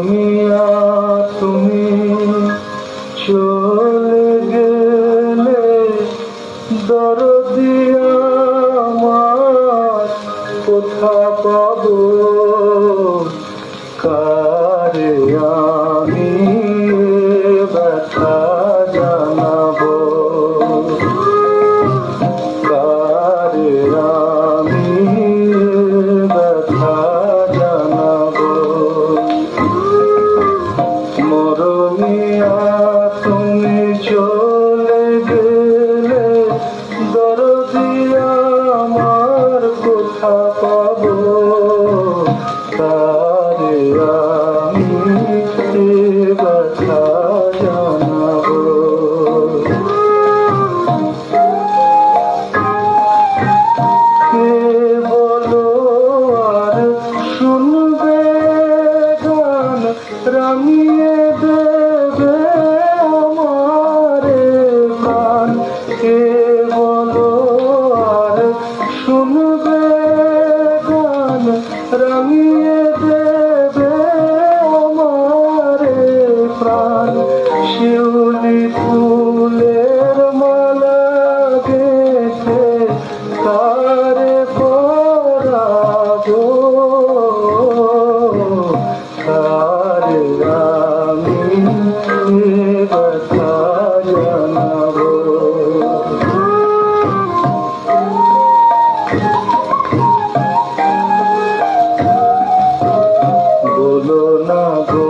মিয়া তুমি চলে গেলে দরদি আমার কোথা পাবো কারে আমি ব্যথা জানাবো কারে আমি ব্যথা জানাবো মরমিয়া তুমি চলে গেলে দরদি আমার কোথা পাবো কারে আমি ব্যথা জানাবো কে বলো আর শুনবে গান রামিয়ে দেবে আমারে প্রাণ কে বলো আর শুনবে গান রামিয়ে দেবে আমারে প্রাণ শিউলি ফুলের মালা গেথে কারে পরাবো কারে আমি ব্যথা জানাবো বলো না গো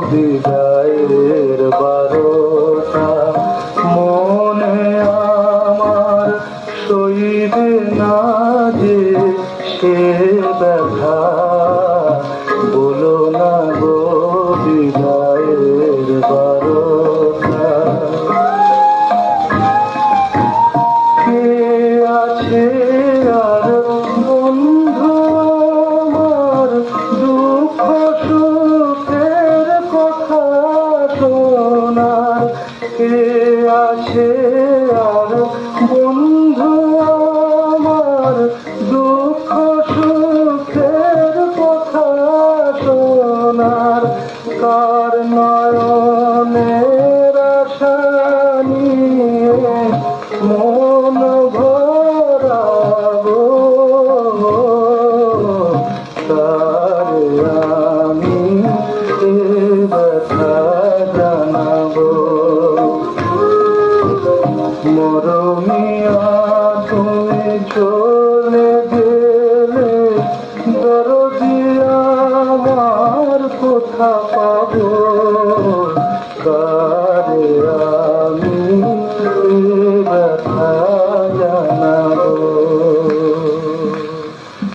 বিদায়ের বারোটা মনে আমার সইবে না যে সে ব্যথা বলো না গো বিদায়ের বারোটা কে আছে আর বন্ধু আমার দুঃখ সুখের কথা শোনার কে আছে আর বন্ধু আমার দুঃখ সুখের কথা শোনার কার নয়নের আশা নিয়ে মন ভরাবো কারে আমি ব্যথা জানাবো মরমিয়া তুমি চলে গেলে দরদি আমার কোথা